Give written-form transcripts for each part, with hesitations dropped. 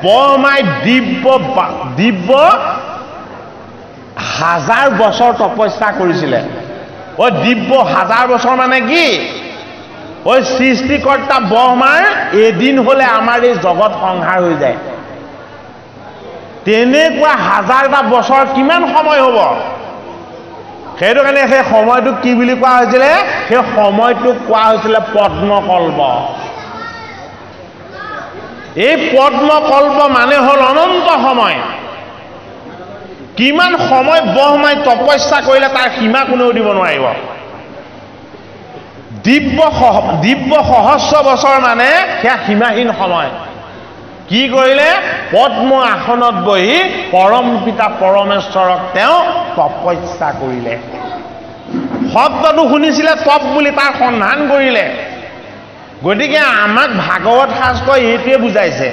বৰমাই দিব্য হাজাৰ বছৰ তপস্যা কৰিছিলে ঐ দিব্য হাজাৰ বছৰ মানে কি ঐ সৃষ্টিকৰ্তা ব্ৰহ্মাৰ এদিন হলে আমাৰ এই জগত সংহাৰ হৈ যায় তেনেকুৱা হাজাৰটা বছৰ কিমান সময় হ'ব সেইটো কাৰণে সেই সময়টোক কি বুলি কোৱা হৈছিলে সেই সময়টোক কোৱা হৈছিলে পদ্মকল্প এই পদ্মকল্প মানে হল অনন্ত সময় কিমান সময় ব্ৰহ্মাই তপস্যা কৰিলে তাৰ সীমা কোনেও দিব নোৱাৰিব দিব্য সহস্ৰ বছৰ মানে সেয়া সীমাহীন সময় কি কৰিলে পদ্ম আসনত বহি পৰম পিতা পৰমেশ্বৰক তেওঁ তপস্যা কৰিলে শব্দটো শুনিছিলে তপ বুলি তাৰ সন্ধান কৰিলে গতিকে আমাক ভাগৱত শাস্ত্ৰই এইটোৱে বুজাইছে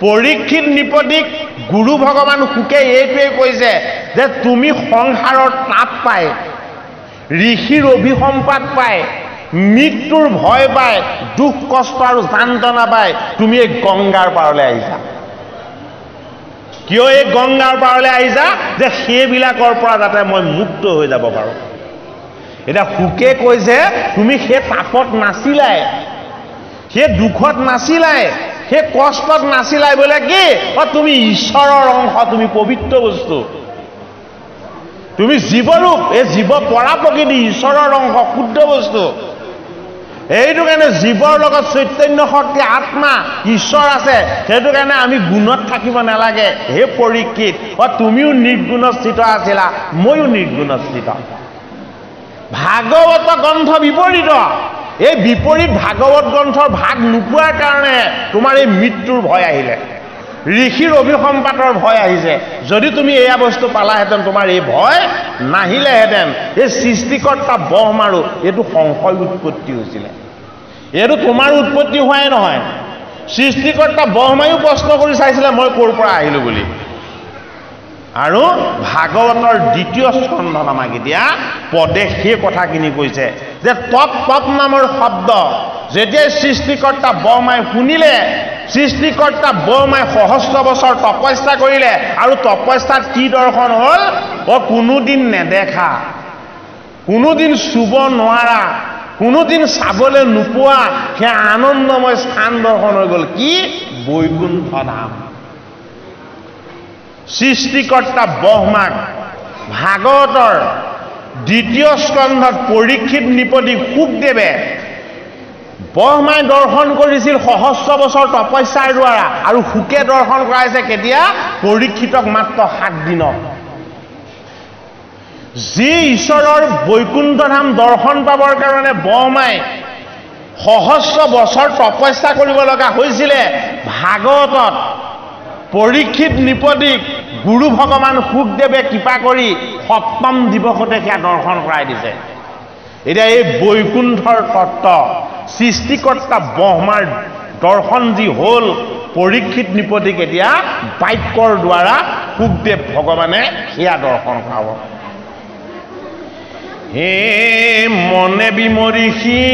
পৰীক্ষিত নিপতিক গুৰু ভগৱান শুকে এইটোৱে কৈছে যে তুমি সংসাৰৰ তাপ পাই ঋষিৰ অভিসম্পাত পাই মৃত্যুৰ ভয় পাই দুখ কষ্ট আৰু যন্ত্ৰণা পাই তুমি এই গংগাৰ পাৰলৈ আহিছা কিয় এই গংগাৰ পাৰলৈ আহিছা যে সেইবিলাকৰ পৰা যাতে মই মুক্ত হৈ যাব পাৰো এটা শুকে কৈছে তুমি সেই তাপত নাছিলাই সেই দুখত নাছিলাই সেই কষ্টত নাছিলাই বোলে কি তুমি ঈশ্বৰৰ অংশ তুমি পবিত্ৰ বস্তু তুমি জীৱৰূপ এই জীৱ পৰা প্ৰকৃতি ঈশ্বৰৰ অংশ শুদ্ধ বস্তু এইটো কাৰণে জীৱৰ লগত চৈতন্য শক্তি আত্মা ঈশ্বৰ আছে সেইটো কাৰণে আমি গুণত থাকিব নালাগে হে পৰীক্ষিত তুমিও নিৰ্গুণ স্থিত আছিলা ময়ো নিৰ্গুণ স্থিত ভাগৱত গ্ৰন্থ বিপৰীত এই বিপৰীত ভাগৱত গ্ৰন্থৰ ভাগ নোপোৱাৰ কাৰণে তোমাৰ এই মৃত্যুৰ ভয় আহিলে ঋষিৰ অভিসম্পাতৰ ভয় আহিছে যদি তুমি এয়া বস্তু পালাহেঁতেন তোমাৰ এই ভয় নাহিলেহেঁতেন এই সৃষ্টিকৰ্তা ব্ৰহ্মাৰো এইটো সংশয় উৎপত্তি হৈছিলে এইটো তোমাৰ উৎপত্তি হোৱাই নহয় সৃষ্টিকৰ্তা ব্ৰহ্মায়ো প্ৰশ্ন কৰি চাইছিলে মই ক'ৰ পৰা আহিলো বুলি আৰু ভাগৱতৰ দ্বিতীয় স্কন্ধত আমাক এতিয়া পদে সেই কথাখিনি কৈছে যে তপ নামৰ শব্দ যেতিয়া সৃষ্টিকৰ্তা ব্ৰহ্মাই শুনিলে সৃষ্টিকৰ্তা ব্ৰহ্মাই সহস্ৰ বছৰ তপস্যা কৰিলে আৰু তপস্যাত কি দৰ্শন হ'ল কোনোদিন নেদেখা কোনোদিন চুব নোৱাৰা কোনোদিন চাবলৈ নোপোৱা সেই আনন্দময় স্থান দৰ্শন হৈ গ'ল কি বৈকুণ্ঠ ধাম সৃষ্টিকৰ্তা ব্ৰহ্মাক ভাগৱতৰ দ্বিতীয় স্কন্ধত পৰীক্ষিত নিপতি শুকদেৱে ব্ৰহ্মাই দৰ্শন কৰিছিল সহস্ৰ বছৰ তপস্যাৰ দ্বাৰা আৰু শুকে দৰ্শন কৰাইছে কেতিয়া পৰীক্ষিতক মাত্ৰ 7 দিনত যি ঈশ্বৰৰ বৈকুণ্ঠ ধাম দৰ্শন পাবৰ কাৰণে ব্ৰহ্মাই সহস্ৰ বছৰ তপস্যা কৰিব লগা হৈছিলে ভাগৱতত পৰীক্ষিত নিপতিক গুৰু ভগৱান শুকদেৱে কৃপা কৰি 7ম দিৱসতে সেয়া দৰ্শন কৰাই দিছে এতিয়া এই বৈকুণ্ঠৰ তত্ত্ব সৃষ্টিকৰ্তা ব্ৰহ্মাৰ দৰ্শন যি হ'ল পৰীক্ষিত নিপতিক এতিয়া বাক্যৰ দ্বাৰা শুকদেৱ ভগৱানে সেয়া দৰ্শন কৰাব হে মনে বিমৰিষি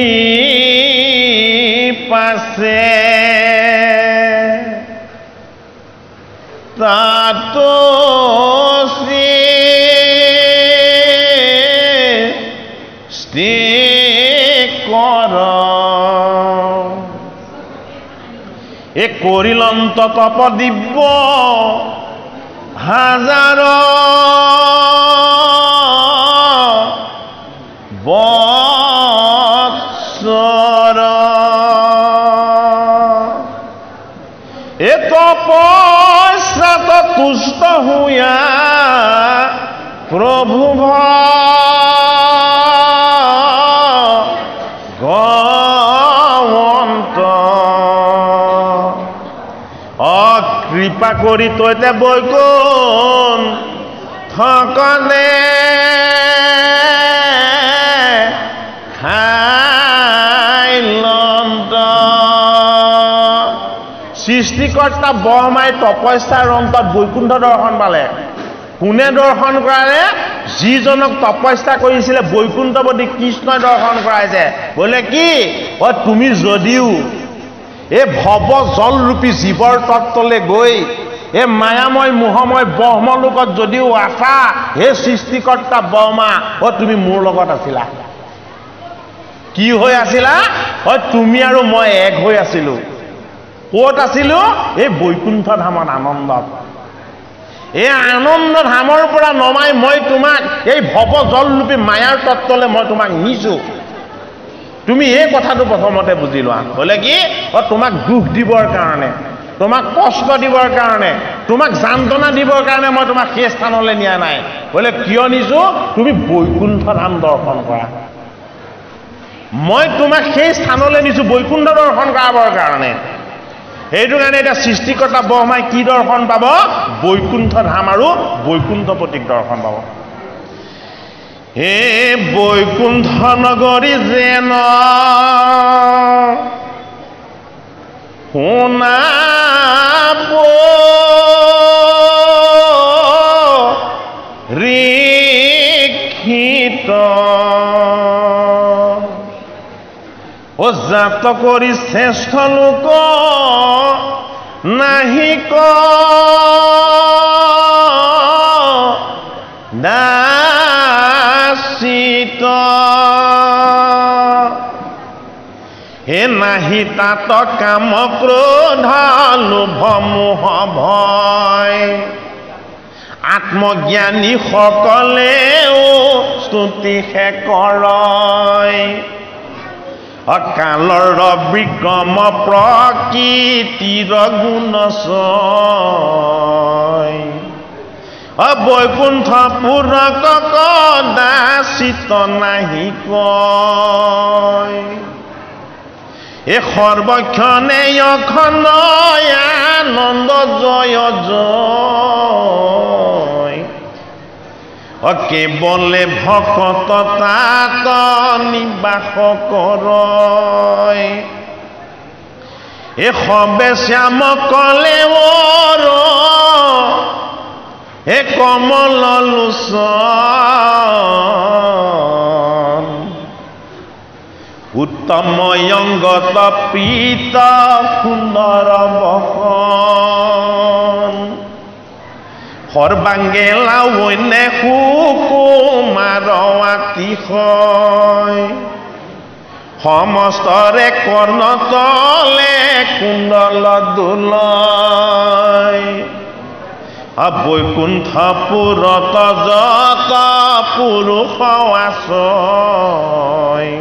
পাছে তাতো সৃষ্টি কৰ এ কৰিলন্ত তপ দিব্য হাজাৰ বৎসৰ এ তপস্যাত তুষ্ট হুয়া প্ৰভু ভগৱন্ত কৃপা কৰি তৈতে বৈকুণ্ঠ কলে সৃষ্টিকৰ্তা ব্ৰহ্মাই তপস্যাৰ অন্তত বৈকুণ্ঠ দৰ্শন পালে কোনে দৰ্শন কৰালে যিজনক তপস্যা কৰিছিলে বৈকুণ্ঠপতি কৃষ্ণই দৰ্শন কৰাইছে বোলে কি তুমি যদিও এই ভৱ জলৰূপী জীৱৰ তত্ত্বলৈ গৈ এই মায়াময় মোহময় ব্ৰহ্মলোকত যদিও আছা, হে সৃষ্টিকৰ্তা ব্ৰহ্মা, তুমি মোৰ লগত আছিলা। কি হৈ আছিলা? তুমি আৰু মই এক হৈ আছিলো। ক'ত আছিলো? এই বৈকুণ্ঠ ধামত, আনন্দত। এই আনন্দ ধামৰ পৰা নমাই মই তোমাক এই ভৱ জলৰূপী মায়াৰ তত্ত্বলৈ মই তোমাক নিছো। তুমি এই কথাটো প্ৰথমতে বুজি লোৱা। হ'লে কি? তোমাক দুখ দিবৰ কাৰণে, তোমাক কষ্ট দিবৰ কাৰণে, তোমাক যান্ত্ৰণা দিবৰ কাৰণে মই তোমাক সেই স্থানলৈ নিয়া নাই। বোলে কিয় নিছো? তুমি বৈকুণ্ঠ ধাম দৰ্শন কৰা। মই তোমাক সেই স্থানলৈ নিছো বৈকুণ্ঠ দৰ্শন কৰাবৰ কাৰণে। সেইটো কাৰণে এতিয়া সৃষ্টিকৰ্তা ব্ৰহ্মাই কি দৰ্শন পাব? বৈকুণ্ঠ ধাম আৰু বৈকুণ্ঠপতিক দৰ্শন পাব। হে বৈকুণ্ঠ নগৰী যেন শুনা ৰিখিত জাত কৰি শ্ৰেষ্ঠ লোক নাহিক দাসিত হে নাহি তাত কাম ক্ৰোধ লোভ মোহ ভয় আত্মজ্ঞানী সকলেও স্তুতিহে কৰয় অকালৰ বিক্ৰম প্ৰকৃতিৰ গুণ চয় বৈকুণ্ঠ পুৰক দাসিত নাহি কয় এ সৰ্বক্ষণে অখণ্ড আনন্দ জয় জয় কেৱলে ভকত তাত নিবাস কৰয় এ সবে শ্যাম কলে হে কমল লোচন উত্তম অংগত পীত সুন্দৰ বসন সৰ্বাংগে লাৱণ্যে সুকুমাৰ আতিশয় সমস্তৰে কৰ্ণ তলে কুণ্ডল দোলয় বৈকুণ্ঠপুৰত যত পুৰুষ আছয়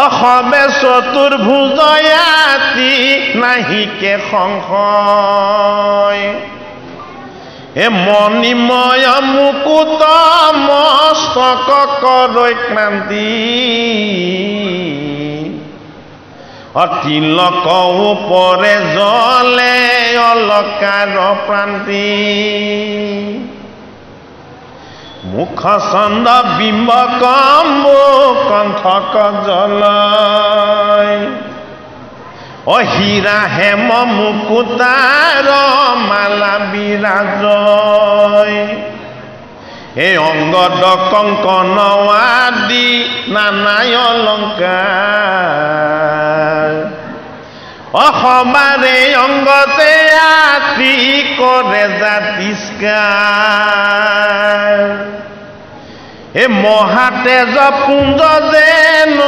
অসবে চতুৰ্ভুজয়াতি নাহিকে সংশয় এ মণিময় মুকুত মস্তক কৰৈ ক্ৰান্তি তিলক উপৰে জলে অলকাৰ প্ৰান্তি মুখ চন্দ বিম্ব কম্বু কণ্ঠক জলয় হীৰা হেম মুকুতাৰ মালা বিৰাজয় এই অংগদ কংকন আদি নানাই অলংকাৰ অসমাৰে অংগতে আতি কৰে জাতিষ্কাৰ এই মহাতেজ পুঞ্জ যেন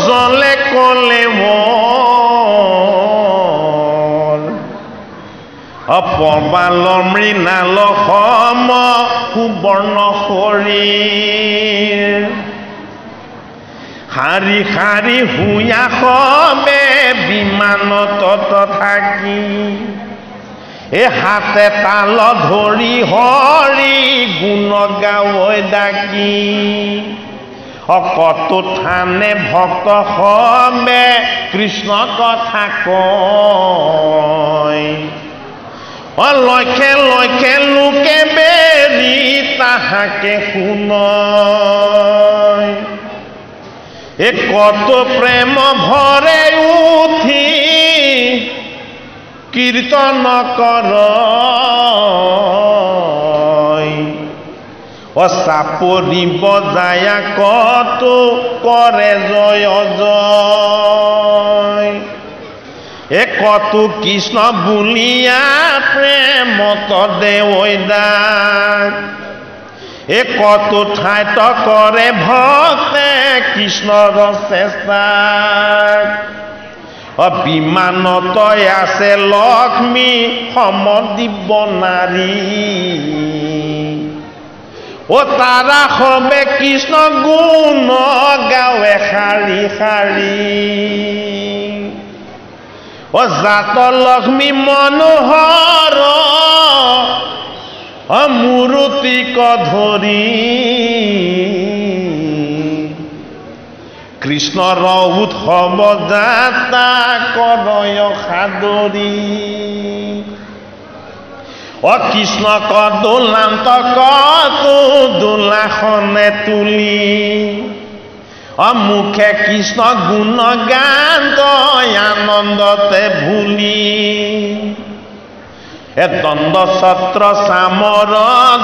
জলে কলে মোৰ অপবাল মৃণাল সম সুবৰ্ণ শৰীৰ শাৰী শাৰী হুয়া সবে বিমানত থাকি এই হাতে তাল ধৰি হৰি গুণ গাৱৈ ডাকি কত থানে ভক্ত সবে কৃষ্ণ কথা কয় লক্ষে লক্ষে লোকে বেৰি তাহাকে শুনয় এ কত প্ৰেম ভৰে উঠি কীৰ্তন কৰয় চাপৰি বজায়া কত কৰে জয় জয় কত কৃষ্ণ বুলিয়া প্ৰেমত দেৱদাক কত ঠাইত কৰে ভক্তে কৃষ্ণৰ চেষ্টা বিমানত আছে লক্ষ্মী সমদিব্য নাৰী তাৰা সবে কৃষ্ণ গুণ গাৱে শাৰী শাৰী জাত লক্ষ্মী মনোহৰ মূৰ্তিক ধৰি কৃষ্ণৰ উৎসৱ যাত্ৰা কৰয় সাদৰী কৃষ্ণক দোলান্ত কত দোলাখনে তুলি মুখে কৃষ্ণ গুণ গান আনন্দতে ভুলি দ্বন্দ্ব ছত্ৰ চামৰ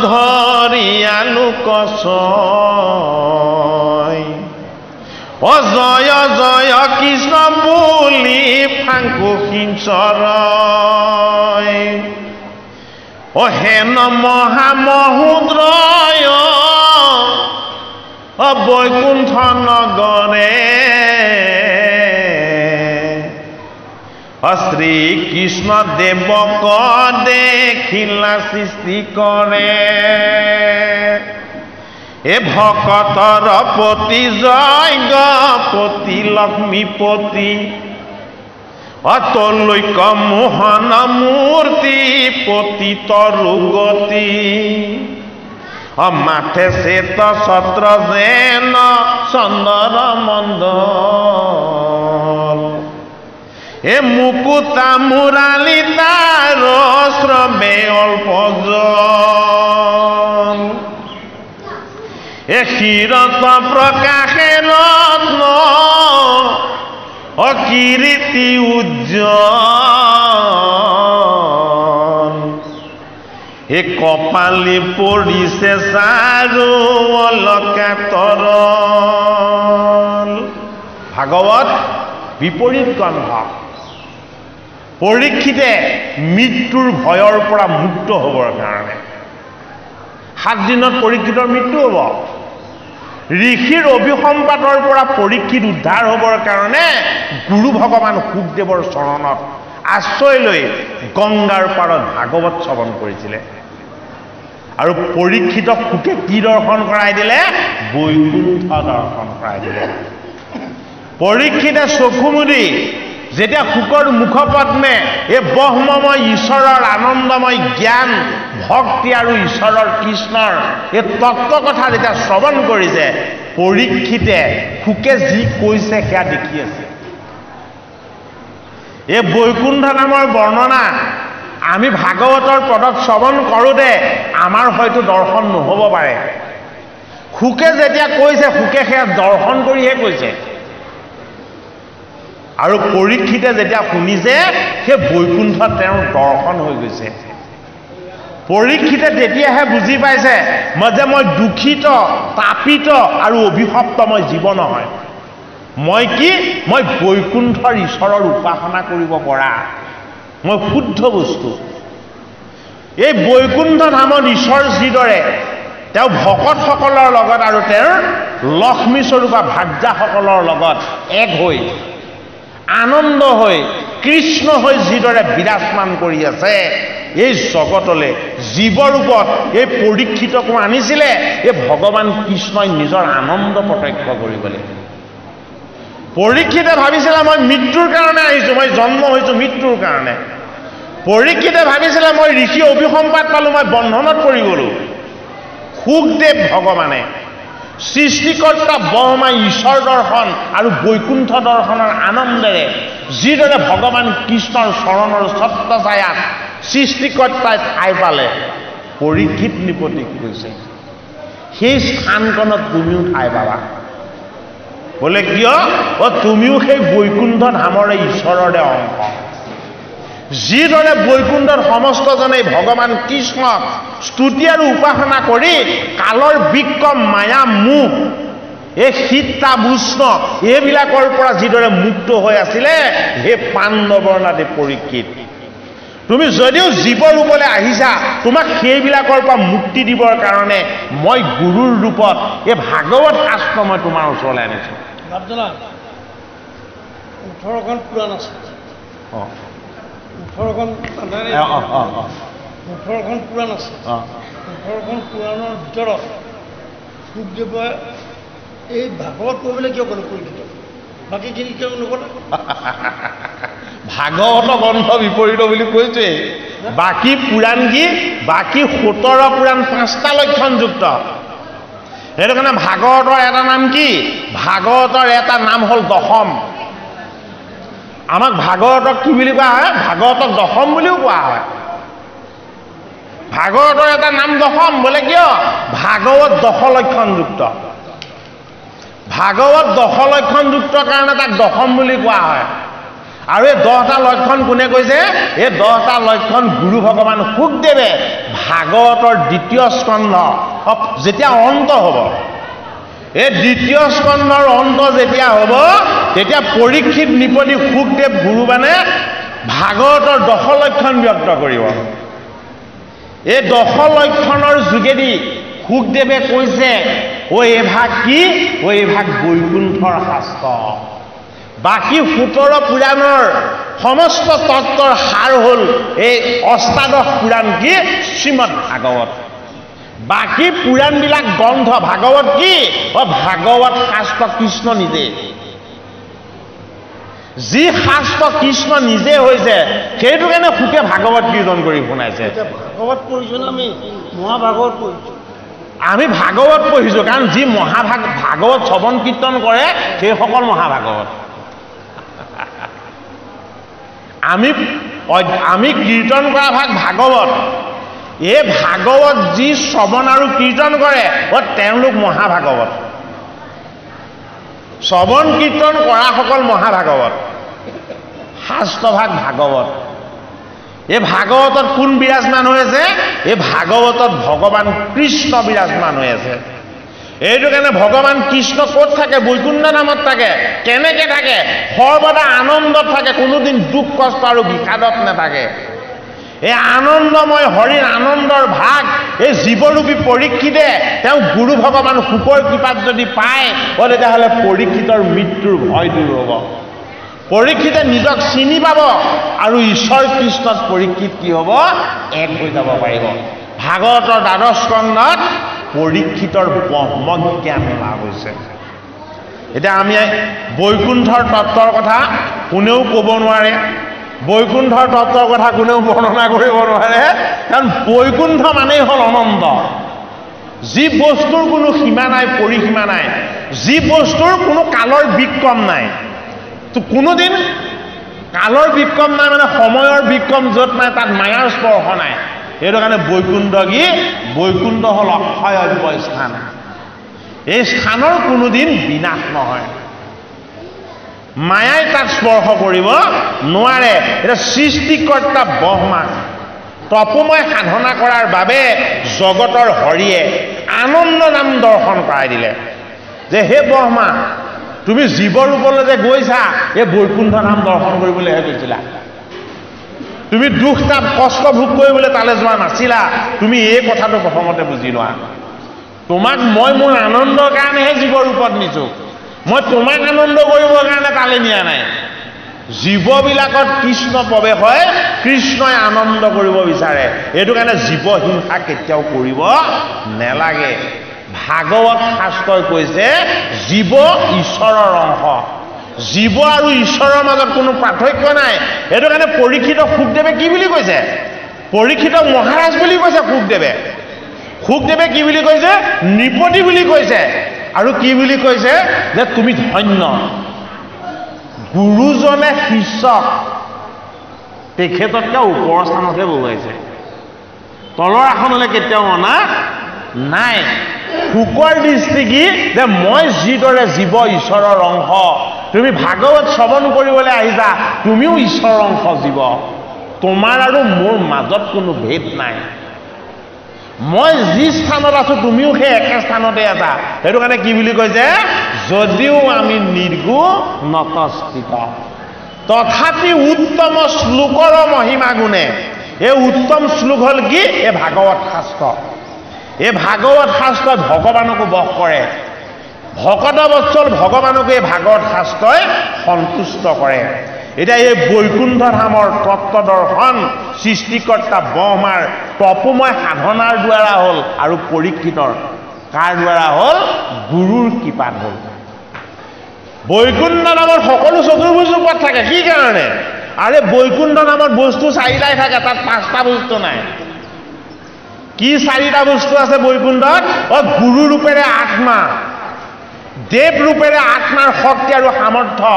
ধৰিয়া লোক জয় জয় কৃষ্ণ বুলি ফাংকু সিঞ্চৰ হেন মহামহুদ্ৰয় বৈকুণ্ঠ নগৰে শ্ৰীকৃষ্ণ দেৱক দেখিলা সৃষ্টি কৰে ভকতৰ পতি যজ্ঞপতি লক্ষ্মীপতি অতলৈক মোহন মূৰ্তি পতিত ৰুগতি মাথে শ্বেত ছত্ৰ যেন চন্দৰ মণ্ডল মুকুতা মুৰালি তাৰ শ্ৰৱে অল্প জল ক্ষীৰত প্ৰকাশে ৰত্ন অকীৰ্তি উজ্জ্বল কপালি পৰিছে চাৰু অলকাতৰ ভাগৱত বিপৰীত গ্ৰন্থ পৰীক্ষিতে মৃত্যুৰ ভয়ৰ পৰা মুক্ত হ'বৰ কাৰণে 7 দিনত পৰীক্ষিতৰ মৃত্যু হ'ব ঋষিৰ অভিসম্পাতৰ পৰা পৰীক্ষিত উদ্ধাৰ হ'বৰ কাৰণে গুৰু ভগৱান শুকদেৱৰ চৰণত আশ্ৰয় লৈ গংগাৰ পাৰত ভাগৱত শ্ৰৱণ কৰিছিলে আৰু পৰীক্ষিতক শুকে কি দৰ্শন কৰাই দিলে বৈকুণ্ঠ দৰ্শন কৰাই দিলে পৰীক্ষিতে চকু মুদি যেতিয়া শুকৰ মুখপদ্মে এই ব্ৰহ্মময় ঈশ্বৰৰ আনন্দময় জ্ঞান ভক্তি আৰু ঈশ্বৰৰ কৃষ্ণৰ এই তত্ত্ব কথা যেতিয়া শ্ৰৱণ কৰিছে পৰীক্ষিতে শুকে যি কৈছে সেয়া দেখি আছে এই বৈকুণ্ঠ নামৰ বৰ্ণনা আমি ভাগৱতৰ পদত শ্ৰৱণ কৰোঁতে আমাৰ হয়তো দৰ্শন নহ'ব পাৰে শুকে যেতিয়া কৈছে শুকে সেয়া দৰ্শন কৰিহে কৈছে আৰু পৰীক্ষিতে যেতিয়া শুনিছে সেই বৈকুণ্ঠ তেওঁৰ দৰ্শন হৈ গৈছে পৰীক্ষিতে তেতিয়াহে বুজি পাইছে যে মই দুখিত তাপিত আৰু অভিশপ্ত মই জীৱ নহয় মই কি মই বৈকুণ্ঠৰ ঈশ্বৰৰ উপাসনা কৰিব পৰা মই শুদ্ধ বস্তু এই বৈকুণ্ঠ ধামত ঈশ্বৰ যিদৰে তেওঁ ভকতসকলৰ লগত আৰু তেওঁৰ লক্ষ্মী স্বৰূপা ভাৰ্যাসকলৰ লগত এক হৈ আনন্দ হৈ কৃষ্ণ হৈ যিদৰে বিৰাজমান কৰি আছে এই জগতলৈ জীৱৰূপত এই পৰীক্ষিতকো আনিছিলে এই ভগৱান কৃষ্ণই নিজৰ আনন্দ প্ৰত্যক্ষ কৰিবলৈ পৰীক্ষিতে ভাবিছিলে মই মৃত্যুৰ কাৰণে আহিছোঁ মই জন্ম হৈছোঁ মৃত্যুৰ কাৰণে পৰীক্ষিতে ভাবিছিলে মই ঋষি অভিসম্পাত পালোঁ মই বন্ধনত পৰি গ'লোঁ শুকদেৱ ভগৱানে সৃষ্টিকৰ্তা ব্ৰহ্মা ঈশ্বৰ দৰ্শন আৰু বৈকুণ্ঠ দৰ্শনৰ আনন্দেৰে যিদৰে ভগৱান কৃষ্ণৰ চৰণৰ ছত্ৰছায়াত সৃষ্টিকৰ্তাই ঠাই পালে পৰীক্ষিত নিপতিক কৈছে সেই স্থানকণত তুমিও ঠাই পাবা বোলে কিয় তুমিও সেই বৈকুণ্ঠ ধামৰে ঈশ্বৰৰে অংশ যিদৰে বৈকুণ্ঠত সমস্তজনে ভগৱান কৃষ্ণক স্তুতি আৰু উপাসনা কৰি কালৰ বিক্ৰম মায়া মোহ এই সীতা উষ্ণ এইবিলাকৰ পৰা যিদৰে মুক্ত হৈ আছিলে হে পাণ্ডৱৰ নাতি পৰীক্ষিত তুমি যদিও জীৱ ৰূপলৈ আহিছা তোমাক সেইবিলাকৰ পৰা মুক্তি দিবৰ কাৰণে মই গুৰুৰ ৰূপত এই ভাগৱত শাস্ত্ৰ মই তোমাৰ ওচৰলৈ আনিছো 18খন পুৰাণ আছে 18খন পুৰাণ আছে 18খন পুৰাণৰ ভিতৰত শুকদেৱে এই ভাগৱত পঢ়িবলৈ কিয় ক'লে পৰীক্ষিত বাকীখিনি কিয় নক'লে ভাগৱত গ্ৰন্থ বিপৰীত বুলি কৈছে বাকী পুৰাণ কি বাকী 17 পুৰাণ 5টা লক্ষণযুক্ত সেইটো কাৰণে ভাগৱতৰ এটা নাম কি ভাগৱতৰ এটা নাম হ'ল দশম আমাক ভাগৱতক কি বুলি কোৱা হয় ভাগৱতক দশম বুলিও কোৱা হয় ভাগৱতৰ এটা নাম দশম বোলে কিয় ভাগৱত 10 লক্ষণযুক্ত ভাগৱত 10 লক্ষণযুক্ত কাৰণে তাক দশম বুলি কোৱা হয় আৰু এই 10টা লক্ষণ কোনে কৈছে এই 10টা লক্ষণ গুৰু ভগৱান শুকদেৱে ভাগৱতৰ দ্বিতীয় স্কন্ধ যেতিয়া অন্ত হ'ব এই দ্বিতীয় স্কন্ধৰ অন্ত যেতিয়া হ'ব তেতিয়া পৰীক্ষিত নিপতি শুকদেৱ গুৰুবানে ভাগৱতৰ 10 লক্ষণ ব্যক্ত কৰিব এই 10 লক্ষণৰ যোগেদি শুকদেৱে কৈছে ও এভাগ কি ও এভাগ বৈকুণ্ঠৰ শাস্ত্ৰ বাকি 17 পুৰাণৰ সমস্ত তত্ত্বৰ সাৰ হ'ল এই অষ্টাদশ পুৰাণ কি শ্ৰীমদ ভাগৱত বাকি পুৰাণবিলাক গ্ৰন্থ ভাগৱত কি ও ভাগৱত শাস্ত্ৰ কৃষ্ণ নিজে যি শাস্ত্ৰ কৃষ্ণ নিজে হৈছে সেইটো কাৰণে শুকে ভাগৱত কীৰ্তন কৰি শুনাইছে ভাগৱত পঢ়িছোঁ আমি মহাভাগৱত পঢ়িছোঁ আমি ভাগৱত পঢ়িছোঁ কাৰণ যি ভাগৱত শ্ৰৱণ কীৰ্তন কৰে সেইসকল মহাভাগৱত আমি কীৰ্তন কৰা ভাগ ভাগৱত এই ভাগৱত যি শ্ৰৱণ আৰু কীৰ্তন কৰে তেওঁলোক মহাভাগৱত শ্ৰৱণ কীৰ্তন কৰাসকল মহাভাগৱত শাস্ত্ৰভাগ ভাগৱত এই ভাগৱতত কোন বিৰাজমান হৈ আছে এই ভাগৱতত ভগৱান কৃষ্ণ বিৰাজমান হৈ আছে এইটো কাৰণে ভগৱান কৃষ্ণ ক'ত থাকে বৈকুণ্ঠ নামত থাকে কেনেকে থাকে সৰ্বদা আনন্দত থাকে কোনোদিন দুখ কষ্ট আৰু বিষাদত নাথাকে এই আনন্দময় হৰিৰ আনন্দৰ ভাগ এই জীৱৰূপী পৰীক্ষিতে তেওঁ গুৰু ভগৱান শুকৰ কৃপাত যদি পায় তেতিয়াহ'লে পৰীক্ষিতৰ মৃত্যুৰ ভয় দূৰ হ'ব পৰীক্ষিতে নিজক চিনি পাব আৰু ঈশ্বৰ কৃষ্ণত পৰীক্ষিত কি হ'ব এক হৈ যাব পাৰিব ভাগৱতৰ 12 স্কন্ধত পৰীক্ষিতৰ ব্ৰহ্মজ্ঞান লাভ হৈছে এতিয়া আমি বৈকুণ্ঠৰ তত্ত্বৰ কথা কোনেও ক'ব নোৱাৰে বৈকুণ্ঠৰ তত্ত্বৰ কথা কোনেও বৰ্ণনা কৰিব নোৱাৰে কাৰণ বৈকুণ্ঠ মানেই হ'ল অনন্ত যি বস্তুৰ কোনো সীমা নাই পৰিসীমা নাই যি বস্তুৰ কোনো কালৰ বিক্ৰম নাই তো কোনোদিন কালৰ বিক্ৰম নাই মানে সময়ৰ বিক্ৰম য'ত নাই তাত মায়াৰ স্পৰ্শ নাই এইটো কাৰণে বৈকুণ্ঠ কি বৈকুণ্ঠ হ'ল অক্ষয় স্থান এই স্থানৰ কোনোদিন বিনাশ নহয় মায়াই তাত স্পৰ্শ কৰিব নোৱাৰে এটা সৃষ্টিকৰ্তা ব্ৰহ্মা তপময় সাধনা কৰাৰ বাবে জগতৰ হৰিয়ে আনন্দ নাম দৰ্শন কৰাই দিলে যে হে ব্ৰহ্মা তুমি জীৱৰূপলৈ যে গৈছা এই বৈকুণ্ঠ নাম দৰ্শন কৰিবলৈহে গৈছিলা তুমি দুখ তাপ কষ্ট ভোগ কৰিবলৈ তালৈ যোৱা নাছিলা তুমি এই কথাটো প্ৰথমতে বুজি লোৱা তোমাক মই মোৰ আনন্দৰ কাৰণেহে জীৱৰূপত নিছোঁ মই তোমাক আনন্দ কৰিবৰ কাৰণে তালৈ নিয়া নাই জীৱবিলাকত কৃষ্ণ প্ৰৱেশ হয় কৃষ্ণই আনন্দ কৰিব বিচাৰে এইটো কাৰণে জীৱ হিংসা কেতিয়াও কৰিব নেলাগে ভাগৱত শাস্ত্ৰই কৈছে জীৱ ঈশ্বৰৰ অংশ জীৱ আৰু ঈশ্বৰৰ মাজত কোনো পাৰ্থক্য নাই এইটো কাৰণে পৰীক্ষিত শুকদেৱে কি বুলি কৈছে পৰীক্ষিত মহাৰাজ বুলি কৈছে শুকদেৱে কি বুলি কৈছে নৃপতি বুলি কৈছে আৰু কি বুলি কৈছে যে তুমি ধন্য গুৰুজনে শিষ্যক তেখেততকৈ ওপৰৰ স্থানতহে বহুৱাইছে তলৰ আসনলৈ কেতিয়াও অনা নাই শুকৰ দৃষ্টি কি যে মই যিদৰে জীৱ ঈশ্বৰৰ অংশ তুমি ভাগৱত শ্ৰৱণ কৰিবলৈ আহিছা তুমিও ঈশ্বৰৰ অংশ জীৱ তোমাৰ আৰু মোৰ মাজত কোনো ভেদ নাই মই যি স্থানত আছো তুমিও সেই একে স্থানতে আছা সেইটো কাৰণে কি বুলি কৈছে যদিও আমি নিৰ্গুণতস্থিত তথাপি উত্তম শ্লোকৰ মহিমা গুণে এই উত্তম শ্লোক হল কি এই ভাগৱত শাস্ত্ৰ এই ভাগৱত শাস্ত্ৰই ভগৱানকো বশ কৰে ভকত বৎসল ভগৱানকো এই ভাগৱত শাস্ত্ৰই সন্তুষ্ট কৰে এতিয়া এই বৈকুণ্ঠ ধামৰ তত্ত্ব দৰ্শন সৃষ্টিকৰ্তা ব্ৰহ্মাৰ তপোময় সাধনাৰ দ্বাৰা হ'ল আৰু পৰীক্ষিতৰ কাৰ দ্বাৰা হ'ল গুৰুৰ কৃপাত হ'ল বৈকুণ্ঠ নামত সকলো চতুৰ্ভুজ ৰূপত থাকে কি কাৰণে আৰে বৈকুণ্ঠ নামত বস্তু চাৰিটাই থাকে তাত পাঁচটা বস্তু নাই কি চাৰিটা বস্তু আছে বৈকুণ্ঠত গুৰু ৰূপেৰে আত্মা দেৱ ৰূপেৰে আত্মাৰ শক্তি আৰু সামৰ্থ্য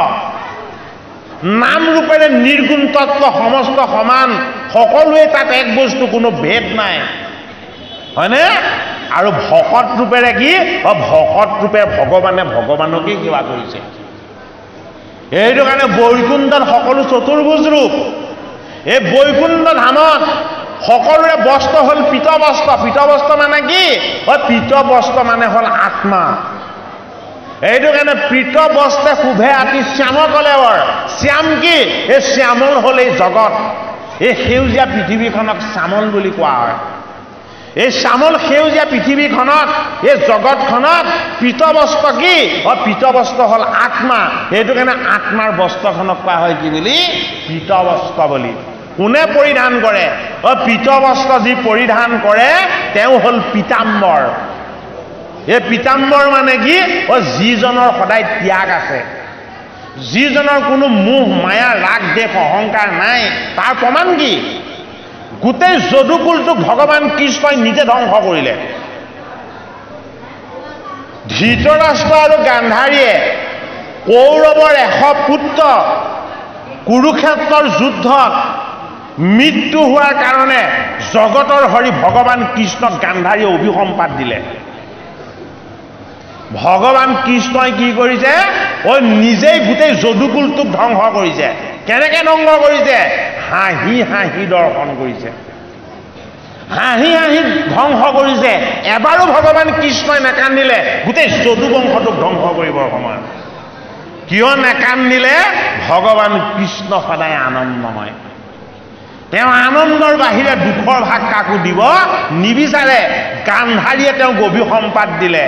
নাম ৰূপেৰে নিৰ্গুণ তত্ত্ব সমস্ত সমান সকলোৱে তাত এক বস্তু কোনো ভেদ নাই হয়নে আৰু ভকত ৰূপেৰে কি ভকত ৰূপে ভগৱানে ভগৱানকে সেৱা কৰিছে এইটো কাৰণে বৈকুণ্ঠত সকলো চতুৰ্ভুজ ৰূপ এই বৈকুণ্ঠ ধামত সকলোৰে বস্ত্ৰ হ'ল পীতবস্ত্ৰ মানে কি পীতবস্ত্ৰ মানে হ'ল আত্মা এইটো কাৰণে পীতবস্ত্ৰে শোভে আতি শ্যাম কলেবৰ শ্যাম কি এই শ্যামল হ'ল এই জগত এই সেউজীয়া পৃথিৱীখনক শ্যামল বুলি কোৱা হয় এই শ্যামল সেউজীয়া পৃথিৱীখনত এই জগতখনত পীতবস্ত্ৰ কি পীতবস্ত্ৰ হ'ল আত্মা এইটো কাৰণে আত্মাৰ বস্ত্ৰখনক কোৱা হয় কি বুলি পীতবস্ত্ৰ বুলি কোনে পৰিধান কৰে পীতবস্ত্ৰ যি পৰিধান কৰে তেওঁ হ'ল পীতাম্বৰ এই পীতাম্বৰ মানে কি যিজনৰ সদায় ত্যাগ আছে যিজনৰ কোনো মোহ মায়া ৰাগ দেশ অহংকাৰ নাই তাৰ প্ৰমাণ কি গোটেই যদুকুলটোক ভগৱান কৃষ্ণই নিজে ধ্বংস কৰিলে ধৃতৰাষ্ট্ৰ আৰু গান্ধাৰীয়ে কৌৰৱৰ 100 পুত্ৰ কুৰুক্ষেত্ৰৰ যুদ্ধত মৃত্যু হোৱাৰ কাৰণে জগতৰ হৰি ভগৱান কৃষ্ণক গান্ধাৰীয়ে অভিসম্পাত দিলে ভগৱান কৃষ্ণই কি কৰিছে নিজেই গোটেই যদুকুলটোক ধ্বংস কৰিছে কেনেকৈ ধ্বংস কৰিছে হাঁহি হাঁহি দৰ্শন কৰিছে হাঁহি হাঁহি ধ্বংস কৰিছে এবাৰো ভগৱান কৃষ্ণই নেকান্দিলে গোটেই যদুবংশটোক ধ্বংস কৰিবৰ সময়ত কিয় নেকান্দিলে ভগৱান কৃষ্ণ সদায় আনন্দময় তেওঁ আনন্দৰ বাহিৰে দুখৰ ভাগ কাকো দিব নিবিচাৰে গান্ধাৰীয়ে তেওঁক অভিসম্পাত দিলে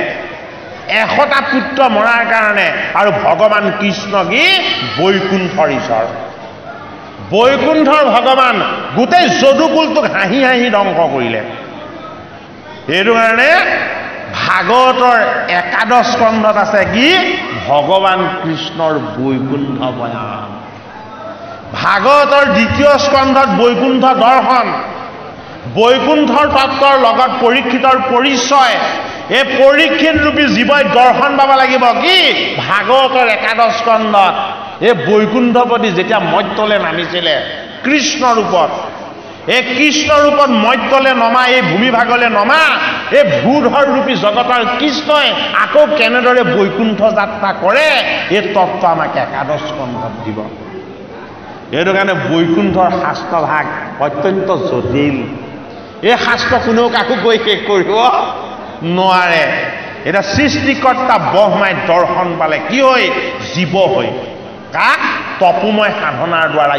100টা পুত্ৰ মৰাৰ কাৰণে আৰু ভগৱান কৃষ্ণ কি বৈকুণ্ঠৰ ঈশ্বৰ বৈকুণ্ঠৰ ভগৱান গোটেই যদুকুলটোক হাঁহি হাঁহি ধ্বংস কৰিলে এইটো কাৰণে ভাগৱতৰ 11 স্কন্ধত আছে কি ভগৱান কৃষ্ণৰ বৈকুণ্ঠ বয়ান ভাগৱতৰ 2য় স্কন্ধত বৈকুণ্ঠ দৰ্শন বৈকুণ্ঠৰ তত্ত্বৰ লগত পৰীক্ষিতৰ পৰিচয় এই পৰীক্ষিত ৰূপী জীৱই দৰ্শন পাব লাগিব কি ভাগৱতৰ 11 স্কন্ধত এই বৈকুণ্ঠপতি যেতিয়া মৰ্ত্যলে নামিছিলে কৃষ্ণ ৰূপত এই কৃষ্ণ ৰূপত মৰ্ত্যলে নমা এই ভূমিভাগলৈ নমা এই ভূধৰ ৰূপী জগতৰ কৃষ্ণই আকৌ কেনেদৰে বৈকুণ্ঠ যাত্ৰা কৰে এই তত্ত্ব আমাক 11 স্কন্ধত দিব এইটো কাৰণে বৈকুণ্ঠৰ শাস্ত্ৰভাগ অত্যন্ত জটিল এই শাস্ত্ৰ কোনেও কাকো কৈ শেষ কৰিব নোৱাৰে এটা সৃষ্টিকৰ্তা ব্ৰহ্মাই দৰ্শন পালে কি হয় জীৱ হৈ কাক তপোময় সাধনাৰ দ্বাৰা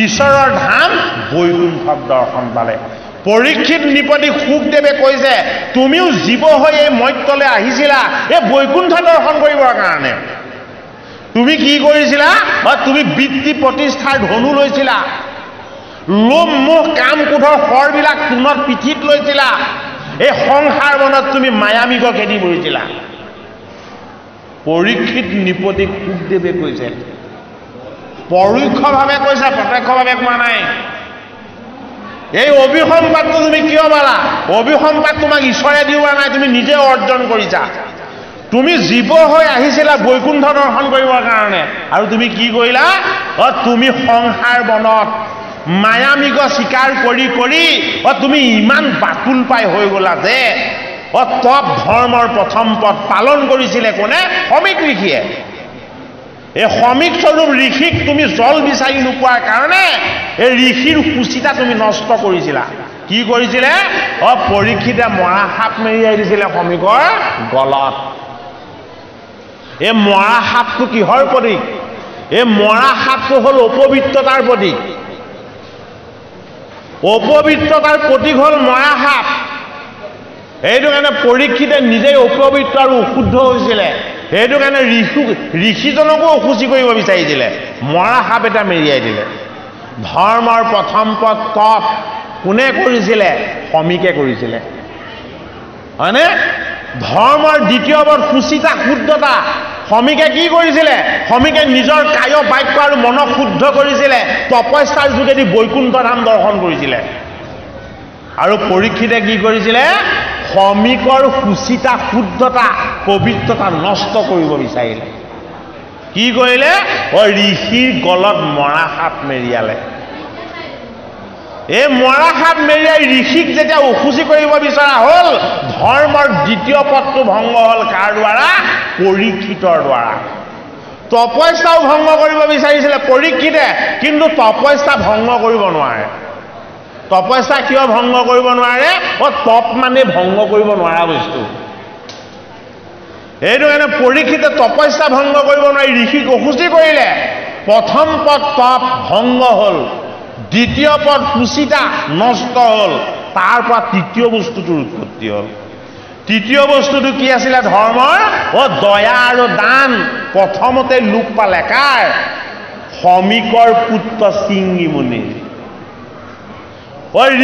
ঈশ্বৰৰ ধাম বৈকুণ্ঠক দৰ্শন পালে পৰীক্ষিত নিপতি সুখদেৱে কৈছে তুমিও জীৱ হৈ এই মৰ্ত্যলৈ আহিছিলা এই বৈকুণ্ঠ দৰ্শন কৰিবৰ কাৰণে তুমি কি কৰিছিলা তুমি বৃত্তি প্ৰতিষ্ঠাৰ ধনু লৈছিলা লোভ মোহ কাম ক্ৰোধৰ শৰবিলাক তোনত পিঠিত লৈছিলা এই সংসাৰ বনত তুমি মায়ামিক খেদি বহিছিলা পৰীক্ষিত নিপতিক সুখদেৱে কৈছে পৰোক্ষভাৱে কৈছে প্ৰত্যক্ষভাৱে কোৱা নাই এই অভিসম্পাতটো তুমি কিয় পালা অভিসম্পাত তোমাক ঈশ্বৰে দিওৱা নাই তুমি নিজে অৰ্জন কৰিছা তুমি জীৱ হৈ আহিছিলা বৈকুণ্ঠ দৰ্শন কৰিবৰ কাৰণে আৰু তুমি কি কৰিলা তুমি সংসাৰ বনত মায়ামিক স্বীকাৰ কৰি কৰি তুমি ইমান বাতুল পাই হৈ গলা যে তপ ধৰ্মৰ প্ৰথম পদ পালন কৰিছিলে কোনে সমীক ঋষিয়ে এই শ্ৰমিক স্বৰূপ ঋষিক তুমি জল বিচাৰি নোপোৱাৰ কাৰণে এই ঋষিৰ সূচিতা তুমি নষ্ট কৰিছিলা কি কৰিছিলে পৰীক্ষিতে মৰা সাপ মেৰিয়াই দিছিলে শ্ৰমিকৰ গলত এই মৰা সাপটো কিহৰ প্ৰতীক এই মৰা সাপটো হ'ল অপবিত্ৰতাৰ প্ৰতীক অপবিত্ৰতাৰ প্ৰতীক হ'ল মৰা সাপ সেইটো কাৰণে পৰীক্ষিতে নিজেই অপবিত্ৰ আৰু অশুদ্ধ হৈছিলে সেইটো কাৰণে ঋষিজনকো অসুচি কৰিব বিচাৰিছিলে মৰা সাপ এটা মেৰিয়াই দিলে ধৰ্মৰ প্ৰথম পদ তপ কোনে কৰিছিলে শ্ৰমিকে কৰিছিলে হয়নে ধৰ্মৰ দ্বিতীয় পদ সুচিতা শুদ্ধতা শ্ৰমিকে কি কৰিছিলে শ্ৰমিকে নিজৰ কায় বাক্য আৰু মনক শুদ্ধ কৰিছিলে তপস্যাৰ যোগেদি বৈকুণ্ঠ ধাম দৰ্শন কৰিছিলে আৰু পৰীক্ষিতে কি কৰিছিলে শ্ৰমিকৰ সুচিতা শুদ্ধতা পবিত্ৰতা নষ্ট কৰিব বিচাৰিলে কি কৰিলে ঋষিৰ গলত মৰা সাপ মেৰিয়ালে এই মৰা সাপ মেৰিয়াই ঋষিক যেতিয়া অসুচি কৰিব বিচৰা হ'ল ধৰ্মৰ দ্বিতীয় পদটো ভংগ হ'ল কাৰ দ্বাৰা পৰীক্ষিতৰ দ্বাৰা তপস্যাও ভংগ কৰিব বিচাৰিছিলে পৰীক্ষিতে কিন্তু তপস্যা ভংগ কৰিব নোৱাৰে তপস্যা কিয় ভংগ কৰিব নোৱাৰে তপ মানে ভংগ কৰিব নোৱাৰা বস্তু এইটো কাৰণে পৰীক্ষিতে তপস্যা ভংগ কৰিব নোৱাৰি ঋষিক অসুচি কৰিলে প্ৰথম পদ তপ ভংগ হ'ল দ্বিতীয় পদ সুচিতা নষ্ট হ'ল তাৰ পৰা তৃতীয় বস্তুটোৰ উৎপত্তি হ'ল তৃতীয় বস্তুটো কি আছিলে ধৰ্মৰ দয়া আৰু দান প্ৰথমতে লোপ পালে কাৰ শ্ৰমিকৰ পুত্ৰ সিংগী মুনিৰ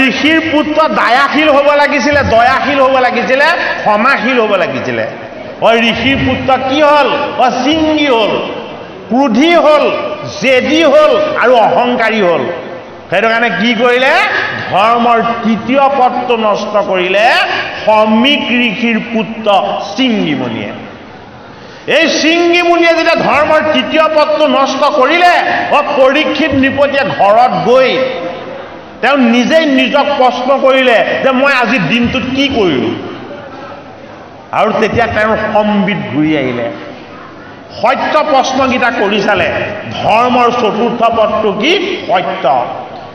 ঋষিৰ পুত্ৰ দায়াশীল হ'ব লাগিছিলে দয়াশীল হ'ব লাগিছিলে ক্ষমাশীল হ'ব লাগিছিলে ঋষিৰ পুত্ৰ কি হ'ল সিংগী হ'ল ক্ৰোধী হ'ল জেদী হ'ল আৰু অহংকাৰী হ'ল সেইটো কাৰণে কি কৰিলে ধৰ্মৰ তৃতীয় পদটো নষ্ট কৰিলে শ্ৰমিক ঋষিৰ পুত্ৰ সিংগী মুনিয়ে এই সিংগী মুনিয়ে যেতিয়া ধৰ্মৰ তৃতীয় পদটো নষ্ট কৰিলে পৰীক্ষিত নৃপতিয়ে ঘৰত গৈ তেওঁ নিজেই নিজক প্ৰশ্ন কৰিলে যে মই আজি দিনটোত কি কৰিলোঁ আৰু তেতিয়া তেওঁৰ সম্বিত ঘূৰি আহিলে সত্য প্ৰশ্নকেইটা কৰি চালে ধৰ্মৰ চতুৰ্থ পদটো কি সত্য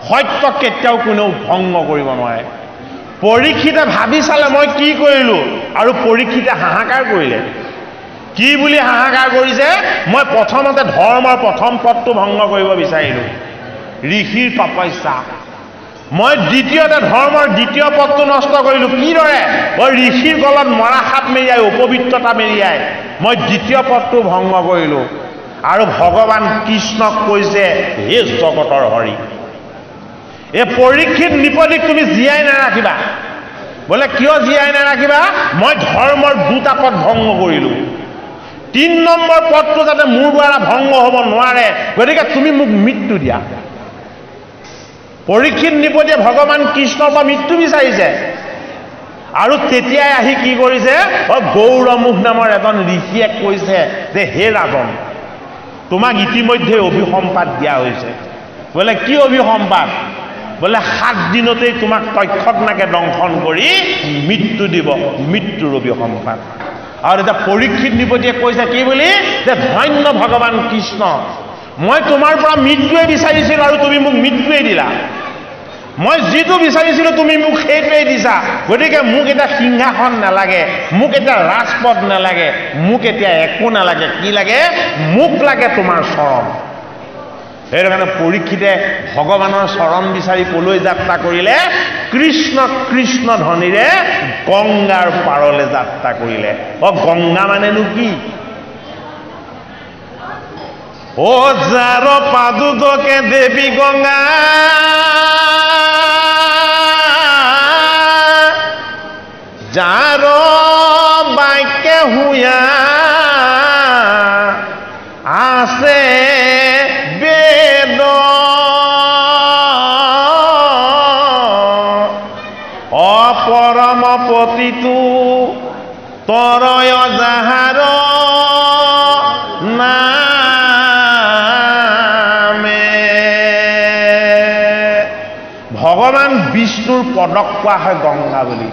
সত্য কেতিয়াও কোনেও ভংগ কৰিব নোৱাৰে পৰীক্ষিতে ভাবি চালে মই কি কৰিলোঁ আৰু পৰীক্ষিতে হাহাকাৰ কৰিলে কি বুলি হাহাকাৰ কৰিছে মই প্ৰথমতে ধৰ্মৰ প্ৰথম পদটো ভংগ কৰিব বিচাৰিলোঁ ঋষিৰ তপস্যা মই দ্বিতীয়তে ধৰ্মৰ দ্বিতীয় পদটো নষ্ট কৰিলোঁ কিদৰে ঋষিৰ গলত মৰা সাপ মেৰিয়াই অপবিত্ৰতা মেৰিয়াই মই দ্বিতীয় পদটো ভংগ কৰিলোঁ আৰু ভগৱান কৃষ্ণক কৈছে হে জগতৰ হৰি এই পৰীক্ষিত নৃপতিক তুমি জীয়াই নাৰাখিবা বোলে কিয় জীয়াই নাৰাখিবা মই ধৰ্মৰ দুটা পদ ভংগ কৰিলোঁ 3 নম্বৰ পদটো যাতে মোৰ দ্বাৰা ভংগ হ'ব নোৱাৰে গতিকে তুমি মোক মৃত্যু দিয়া পৰীক্ষিত নৃপতিয়ে ভগৱান কৃষ্ণৰ পৰা মৃত্যু বিচাৰিছে আৰু তেতিয়াই আহি কি কৰিছে গৌৰমুখ নামৰ এজন ঋষিয়ে কৈছে যে হে ৰাজন তোমাক ইতিমধ্যে অভিসম্পাত দিয়া হৈছে বোলে কি অভিসম্পাত বোলে 7 দিনতেই তোমাক তক্ষকনাকে দংশন কৰি মৃত্যু দিব মৃত্যুৰ অভিসম্পাত আৰু এটা পৰীক্ষিত নৃপতিয়ে কৈছে কি বুলি যে ধন্য ভগৱান কৃষ্ণ মই তোমাৰ পৰা মৃত্যুৱে বিচাৰিছিলোঁ আৰু তুমি মোক মৃত্যুৱে দিলা মই যিটো বিচাৰিছিলোঁ তুমি মোক সেইটোৱে দিছা গতিকে মোক এটা সিংহাসন নালাগে মোক এটা ৰাজপদ নালাগে মোক এতিয়া একো নালাগে কি লাগে মোক লাগে তোমাৰ চৰণ সেইটো কাৰণে পৰীক্ষিতে ভগৱানৰ চৰণ বিচাৰি কলৈ যাত্ৰা কৰিলে কৃষ্ণ কৃষ্ণ ধ্বনিৰে গংগাৰ পাৰলৈ যাত্ৰা কৰিলে গংগা মানেনো কি যাৰ পাদুকে দেৱী গংগা যাৰ বাক্যে হুয়া আছে বেদ অপৰম পতিটো তৰয় যাহাৰ ভগৱান বিষ্ণুৰ পদক কোৱা হয় গংগা বুলি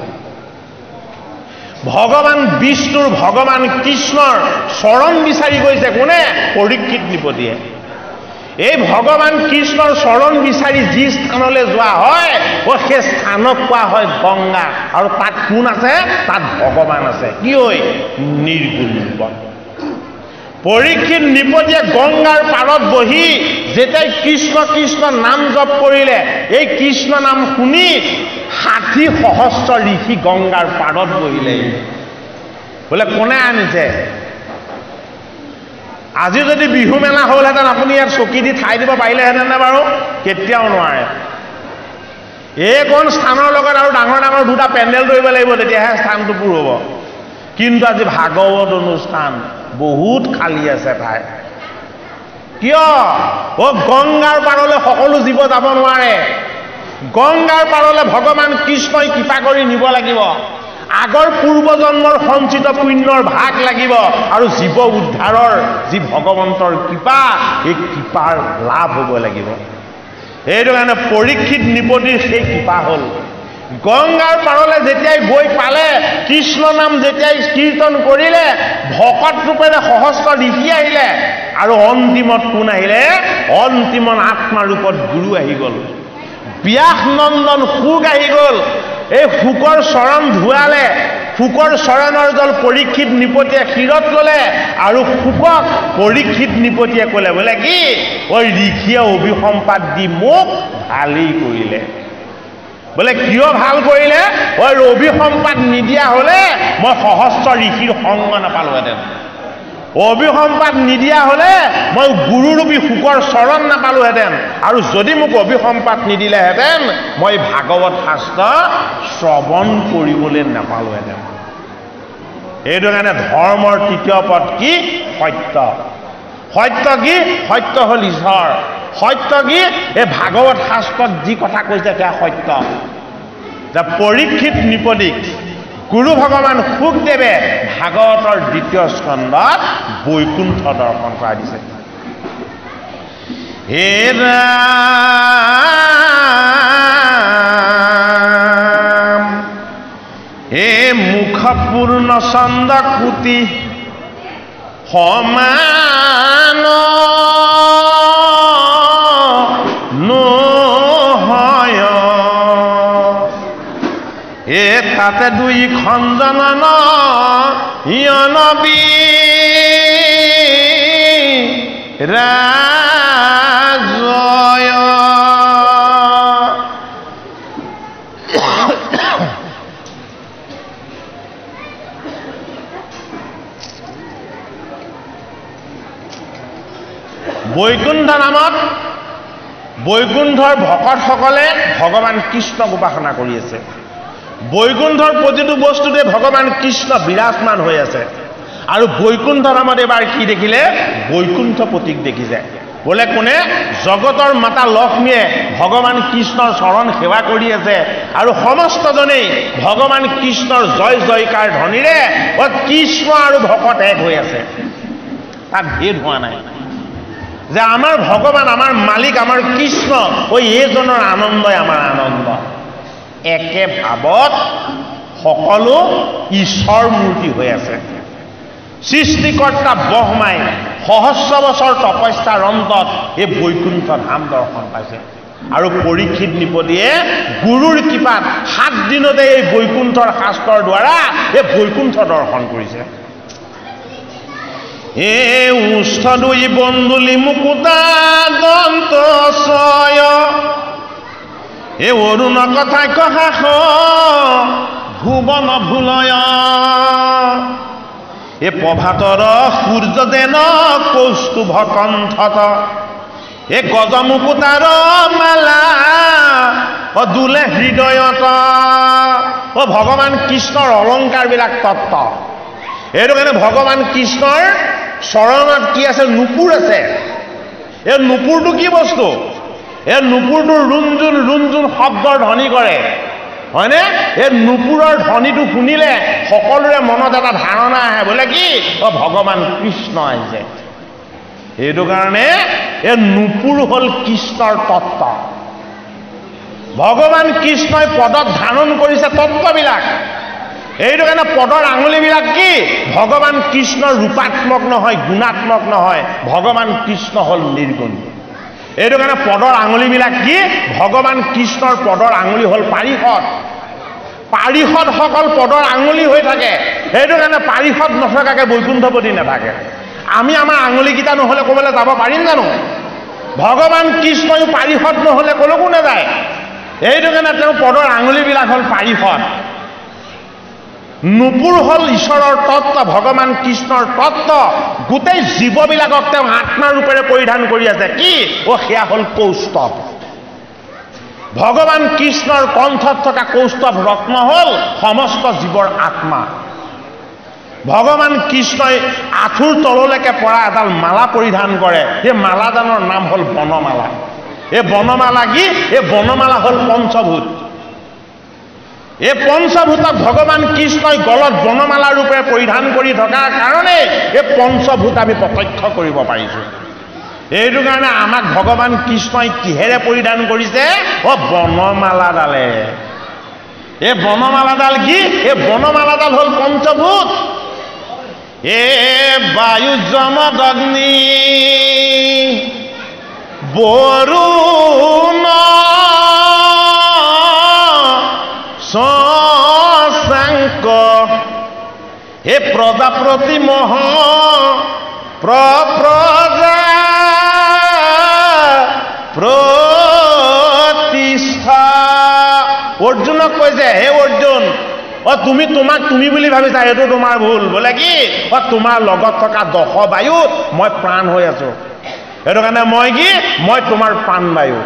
ভগৱান বিষ্ণুৰ ভগৱান কৃষ্ণৰ চৰণ বিচাৰি গৈছে কোনে? পৰীক্ষিত নৃপতিয়ে। এই ভগৱান কৃষ্ণৰ চৰণ বিচাৰি যি স্থানলৈ যোৱা হয় সেই স্থানক কোৱা হয় গংগা। আৰু তাত কোন আছে? তাত ভগৱান আছে। কি হয়? নিৰ্গুণ ৰূপত। পৰীক্ষিত নৃপতিয়ে গংগাৰ পাৰত বহি যেতিয়াই কৃষ্ণ কৃষ্ণ নাম জপ কৰিলে, এই কৃষ্ণ নাম শুনি ৬০ সহস্ৰ ঋষি গংগাৰ পাৰত বহিলে। বোলে কোনে আনিছে? আজি যদি বিহু মেলা হ'লহেঁতেন আপুনি ইয়াত চকী দি ঠাই দিব পাৰিলেহেঁতেন নে বাৰু? কেতিয়াও নোৱাৰে। এইকণ স্থানৰ লগত আৰু ডাঙৰ ডাঙৰ দুটা পেণ্ডেল কৰিব লাগিব, তেতিয়াহে স্থানটো পূৰ হ'ব। কিন্তু আজি ভাগৱত অনুষ্ঠান বহুত খালী আছে ঠাই। কিয়? গংগাৰ পাৰলৈ সকলো জীৱ যাব নোৱাৰে। গংগাৰ পাৰলৈ ভগৱান কৃষ্ণই কৃপা কৰি নিব লাগিব। আগৰ পূৰ্বজন্মৰ সঞ্চিত পুণ্যৰ ভাগ লাগিব আৰু জীৱ উদ্ধাৰৰ যি ভগৱন্তৰ কৃপা, এই কৃপাৰ লাভ হ'ব লাগিব। সেইটো কাৰণে পৰীক্ষিত নৃপতিৰ সেই কৃপা হ'ল। গংগাৰ পাৰলৈ যেতিয়াই গৈ পালে, কৃষ্ণ নাম যেতিয়াই কীৰ্তন কৰিলে, ভকত ৰূপেৰে সহস্ৰ ঋষি আহিলে আৰু অন্তিমত কোন আহিলে? অন্তিমত আত্মাৰূপত গুৰু আহি গ'ল। ব্যাস নন্দন শুক আহি গ'ল। এই শুকৰ চৰণ ধুৱালে, শুকৰ চৰণৰ জল পৰীক্ষিত নৃপতিয়ে শিৰত ল'লে আৰু শুকক পৰীক্ষিত নৃপতিয়ে ক'লে, বোলে কি? ঋষিয়ে অভিসম্পাত দি মোক ভালেই কৰিলে। বোলে কিয় ভাল কৰিলে? অভিসম্পাত নিদিয়া হ'লে মই সহস্ৰ ঋষিৰ সংগ নাপালোহেঁতেন। অভিসম্পাত নিদিয়া হ'লে মই গুৰুৰূপী শুকৰ চৰণ নাপালোহেঁতেন। আৰু যদি মোক অভিসম্পাত নিদিলেহেঁতেন মই ভাগৱত শাস্ত্ৰ শ্ৰৱণ কৰিবলৈ নাপালোহেঁতেন। এইটো কাৰণে ধৰ্মৰ তৃতীয় পদ কি? সত্য। সত্য কি? সত্য হ'ল ঈশ্বৰ। সত্য কি? এই ভাগৱত শাস্ত্ৰত যি কথা কৈছে সেয়া সত্য। যে পৰীক্ষিত নৃপতিক গুৰু ভগৱান শুকদেৱে ভাগৱতৰ ২য় স্কন্ধত বৈকুণ্ঠ দৰ্শন কৰাই দিছে। হে ৰাম, হে মুখ পূৰ্ণ চন্দ কোটি সমান নহয়, এ তাতে দুই খঞ্জনন ইয়নবী ৰাজয়। বৈকুণ্ঠ নামত বৈকুণ্ঠৰ ভকতসকলে ভগৱান কৃষ্ণক উপাসনা কৰি আছে। বৈকুণ্ঠৰ প্ৰতিটো বস্তুতে ভগৱান কৃষ্ণ বিৰাজমান হৈ আছে। আৰু বৈকুণ্ঠ নামত এবাৰ কি দেখিলে? বৈকুণ্ঠ প্ৰতীক দেখিছে। বোলে কোনে? জগতৰ মাতা লক্ষ্মীয়ে ভগৱান কৃষ্ণৰ চৰণ সেৱা কৰি আছে আৰু সমস্তজনেই ভগৱান কৃষ্ণৰ জয় জয়কাৰ ধ্বনিৰে কৃষ্ণ আৰু ভকত এক হৈ আছে। তাত ভেদ হোৱা নাই যে আমাৰ ভগৱান, আমাৰ মালিক, আমাৰ কৃষ্ণ, এইজনৰ আনন্দই আমাৰ আনন্দ। একে ভাৱত সকলো ঈশ্বৰ মূৰ্তি হৈ আছে। সৃষ্টিকৰ্তা ব্ৰহ্মাই সহস্ৰ বছৰ তপস্যাৰ অন্তত এই বৈকুণ্ঠ ধাম দৰ্শন পাইছে। আৰু পৰীক্ষিত নৃপতিয়ে গুৰুৰ কৃপাত 7 দিনতে এই বৈকুণ্ঠৰ শাস্ত্ৰৰ দ্বাৰা এই বৈকুণ্ঠ দৰ্শন কৰিছে। এ উষ্ঠ দুই বন্দুলি মুকুতা দন্ত ছয়, এ অৰুণ কথাই কহাস ভুৱন ভুলয়, এ প্ৰভাতৰ সূৰ্য যেন কৌস্তুভ কণ্ঠত, এ গজ মুকুতাৰ মালা দুলে হৃদয়ত। ভগৱান কৃষ্ণৰ অলংকাৰবিলাক তত্ত্ব। এইটো কাৰণে ভগৱান কৃষ্ণৰ চৰণত কি আছে? নুপুৰ আছে। এই নুপুৰটো কি বস্তু? এই নুপুৰটো ৰুণজুণ ৰুণজুণ শব্দৰ ধ্বনি কৰে, হয়নে? এই নুপুৰৰ ধ্বনিটো শুনিলে সকলোৰে মনত এটা ধাৰণা আহে, বোলে কি? ভগৱান কৃষ্ণ আহিছে। এইটো কাৰণে এই নুপুৰ হ'ল কৃষ্ণৰ তত্ত্ব। ভগৱান কৃষ্ণই পদত ধাৰণ কৰিছে তত্ত্ববিলাক। এইটো কাৰণে পদৰ আঙুলিবিলাক কি ভগৱান কৃষ্ণৰ ৰূপাত্মক নহয়, গুণাত্মক নহয়, ভগৱান কৃষ্ণ হ'ল নিৰ্গুণ। এইটো কাৰণে পদৰ আঙুলিবিলাক কি ভগৱান কৃষ্ণৰ পদৰ আঙুলি হ'ল পাৰিষদ। পাৰিষদসকল পদৰ আঙুলি হৈ থাকে, সেইটো কাৰণে পাৰিষদ নথকাকৈ বৈকুণ্ঠপতি নাথাকে। আমি আমাৰ আঙুলিকেইটা নহ'লে ক'বলৈ যাব পাৰিম জানো? ভগৱান কৃষ্ণই পাৰিষদ নহ'লে ক'লৈকো নাযায়। এইটো কাৰণে তেওঁ পদৰ আঙুলিবিলাক হ'ল পাৰিষদ। নুপুৰ হ'ল ঈশ্বৰৰ তত্ত্ব, ভগৱান কৃষ্ণৰ তত্ত্ব। গোটেই জীৱবিলাকক তেওঁ আত্মাৰ ৰূপেৰে পৰিধান কৰি আছে। কি সেয়া হ'ল কৌস্তভ। ভগৱান কৃষ্ণৰ কণ্ঠত থকা কৌস্তভ ৰত্ন হ'ল সমস্ত জীৱৰ আত্মা। ভগৱান কৃষ্ণই আঁঠুৰ তললৈকে পৰা এডাল মালা পৰিধান কৰে, সেই মালাদানৰ নাম হ'ল বনমালা। এই বনমালা কি এই বনমালা হ'ল পঞ্চভূত। এই পঞ্চভূতক ভগৱান কৃষ্ণই গলত বনমালা ৰূপে পৰিধান কৰি থকাৰ কাৰণে এই পঞ্চভূত আমি প্ৰত্যক্ষ কৰিব পাৰিছোঁ। এইটো কাৰণে আমাক ভগৱান কৃষ্ণই কিহেৰে পৰিধান কৰিছে? বনমালাডালে। এই বনমালাডাল কি এই বনমালাডাল হ'ল পঞ্চভূত। এ বায়ু জমদ অগ্নি বৰুণ শশাঙ্ক হে প্ৰজাপতি মহ প্ৰজা প্ৰতিষ্ঠা। অৰ্জুনক কৈছে, হে অৰ্জুন তুমি তোমাক তুমি বুলি ভাবিছা, সেইটো তোমাৰ ভুল। বোলে কি তোমাৰ লগত থকা দশ বায়ুত মই প্ৰাণ হৈ আছো, সেইটো কাৰণে মই তোমাৰ প্ৰাণবায়ু।